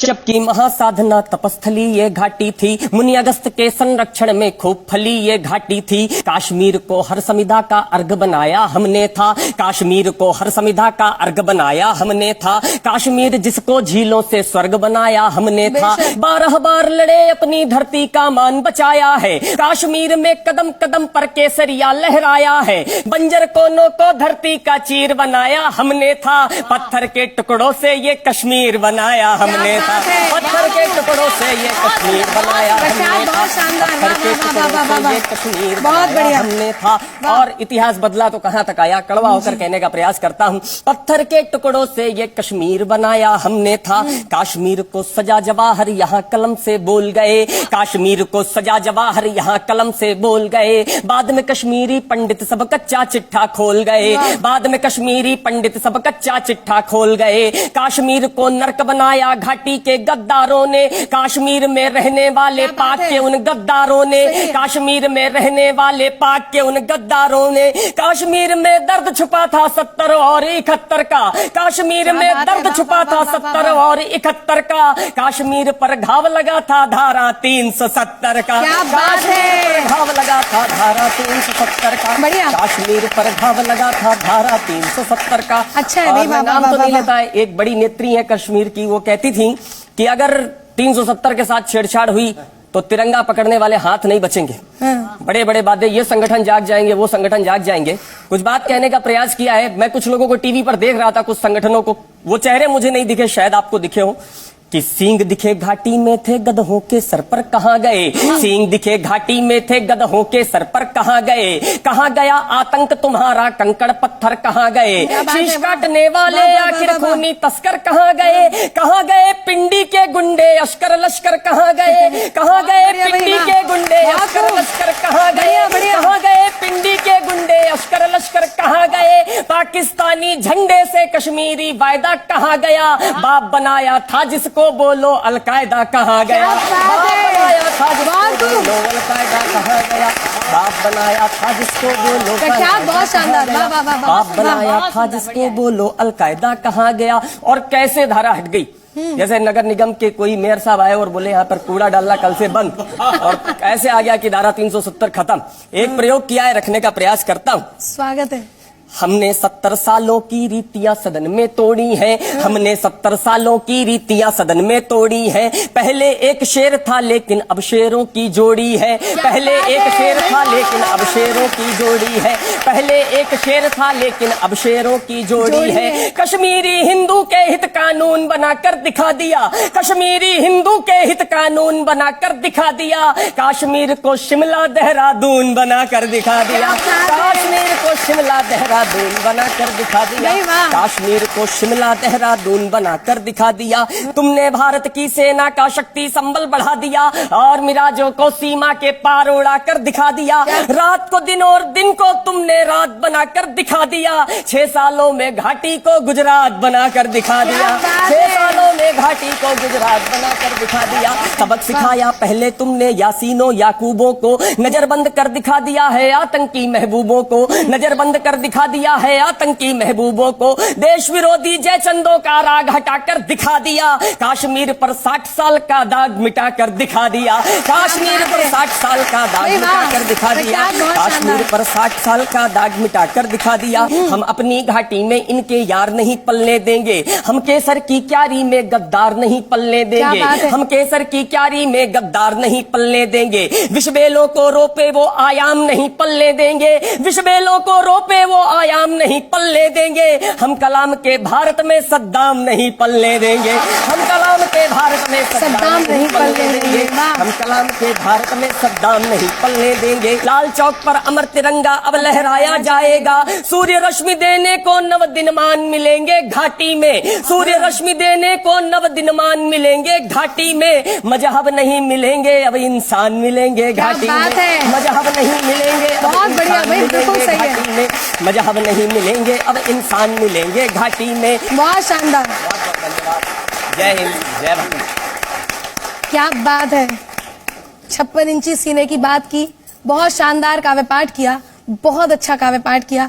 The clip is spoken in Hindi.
कश्यप की महासाधना तपस्थली ये घाटी थी, मुनि अगस्त के संरक्षण में खूब फली ये घाटी थी। काश्मीर को हर संविदा का अर्घ बनाया हमने था, काश्मीर को हर संविदा का अर्घ बनाया हमने था। काश्मीर जिसको झीलों से स्वर्ग बनाया हमने था। 12 बार लड़े अपनी धरती का मान बचाया है, काश्मीर में कदम कदम पर केसरिया लहराया है। बंजर कोनों को धरती का चीर बनाया हमने था, पत्थर के टुकड़ों से ये कश्मीर बनाया हमने था। पत्थर के टुकड़ों से ये कश्मीर बनाया हमने था, पत्थर के टुकड़ों से ये कश्मीर बनाया हमने था। और इतिहास बदला तो कहां तक आया, कड़वा होकर कहने का प्रयास करता हूं। पत्थर के टुकड़ों से ये कश्मीर बनाया हमने था। काश्मीर को सजा जवाहर यहाँ कलम से बोल गए, काश्मीर को सजा जवाहर यहाँ कलम से बोल गए। बाद में कश्मीरी पंडित सब कच्चा चिट्ठा खोल गए, बाद में कश्मीरी पंडित सब कच्चा चिट्ठा खोल गए। काश्मीर को नर्क बनाया घाटी के गद्दारों ने, काश्मीर में रहने वाले पाक के उन गद्दारों ने, काश्मीर में रहने वाले पाक के उन गद्दारों ने। काश्मीर में दर्द छुपा था 70 और 71 का, काश्मीर में दर्द छुपा था 70 और 71 का। काश्मीर पर घाव लगा था धारा 370 का, काश्मीर पर घाव लगा था धारा 370 का, काश्मीर पर घाव लगा था धारा 370 का। अच्छा है, नाम तो नहीं लेता है। एक बड़ी नेत्री है कश्मीर की, वो कहती थी कि अगर 370 के साथ छेड़छाड़ हुई तो तिरंगा पकड़ने वाले हाथ नहीं बचेंगे। बड़े बड़े वादे, ये संगठन जाग जाएंगे, वो संगठन जाग जाएंगे। कुछ बात कहने का प्रयास किया है। मैं कुछ लोगों को टीवी पर देख रहा था, कुछ संगठनों को, वो चेहरे मुझे नहीं दिखे, शायद आपको दिखे हो, कि सींग दिखे घाटी में थे गधों के सर पर कहां गए, सींग दिखे घाटी में थे गधों के सर पर कहां गए। कहां गया आतंक तुम्हारा, कंकड़ पत्थर कहां गए, शीश काटने वाले आखिर खूनी तस्कर कहां गए। कहां गए पिंडी के गुंडे अश्कर लश्कर कहां गए, कहां गए पिंडी के गुंडे अश्कर लश्कर कहां गए, कहां गए पिंडी के गुंडे अश्कर लश्कर कहां गए। पाकिस्तानी झंडे से कश्मीरी वायदा कहां गया, बाप बनाया था जिसको को बोलो अलकायदा कहाँ गया, बाप बनाया था जिसको बोलो अलकायदा कहाँ गया, बाप बनाया था जिसको बोलो, क्या बहुत शानदार, बाप बनाया था जिसको बोलो अलकायदा कहाँ गया। और कैसे धारा हट गई, जैसे नगर निगम के कोई मेयर साहब आए और बोले यहाँ पर कूड़ा डालना कल से बंद, और ऐसे आ गया कि धारा 370 खत्म। एक प्रयोग किया है, रखने का प्रयास करता हूँ। स्वागत है। हमने 70 सालों की रीतियां सदन में तोड़ी हैं, हमने 70 सालों की रीतियां सदन में तोड़ी हैं। पहले एक शेर था लेकिन अब शेरों की जोड़ी है, पहले एक शेर था लेकिन अब शेरों की जोड़ी है, पहले एक शेर था लेकिन अब शेरों की जोड़ी है। कश्मीरी हिंदू के हित कानून बनाकर दिखा दिया, कश्मीरी हिंदू के हित कानून बनाकर दिखा दिया। कश्मीर को शिमला देहरादून बनाकर दिखा दिया, कश्मीर को शिमला देहरादून बनाकर दिखा दिया, कश्मीर को शिमला देहरादून बनाकर दिखा दिया। तुमने भारत की सेना का शक्ति संबल बढ़ा दिया और मिराजों को सीमा के पार उड़ाकर दिखा दिया। रात को दिन और दिन को तुमने रात बनाकर दिखा दिया। 6 सालों में घाटी को गुजरात बनाकर दिखा दिया, 6 सालों में घाटी को गुजरात बनाकर दिखा दिया। सबक सिखाया पहले तुमने यासीनों याकूबों को, नजरबंद कर दिखा दिया है आतंकी महबूबों को, नजरबंद कर दिखा दिया है आतंकी महबूबों को। देश विरोधी जयचंदों का राग हटाकर दिखा दिया, कश्मीर पर 60 साल का दाग मिटाकर दिखा दिया, कश्मीर पर 60 साल का दाग मिटाकर दिखा दिया, कश्मीर पर 60 साल का दाग मिटाकर दिखा दिया। हम अपनी घाटी में इनके यार नहीं पलने देंगे, हम केसर की क्यारी में गद्दार नहीं पलने देंगे, हम केसर की क्यारी में गद्दार नहीं पलने देंगे। विषबेलों को रोपे वो आयाम नहीं पलने देंगे, विषबेलों को रोपे वो आयाम नहीं पलने देंगे। हम कलाम के भारत में सद्दाम नहीं पलने देंगे, हम कलाम के भारत में सद्दाम नहीं पलने देंगे, हम कलाम के भारत में सद्दाम नहीं पलने देंगे। लाल चौक पर अमर तिरंगा अब लहराया जाएगा, सूर्य रश्मि देने को 9 दिनमान मिलेंगे घाटी में, सूर्य रश्मि देने को 9 दिनमान मिलेंगे घाटी में। मजहब नहीं मिलेंगे अब इंसान मिलेंगे घाटी में, मजहब नहीं मिलेंगे, बहुत बढ़िया भाई, बिल्कुल सही है। मजहब नहीं मिलेंगे अब इंसान मिलेंगे घाटी में। बहुत शानदार, धन्यवाद। जय हिंद, जय भारत। क्या बात है, 56 इंची सीने की बात की, बहुत शानदार काव्य पाठ किया, बहुत अच्छा काव्य पाठ किया।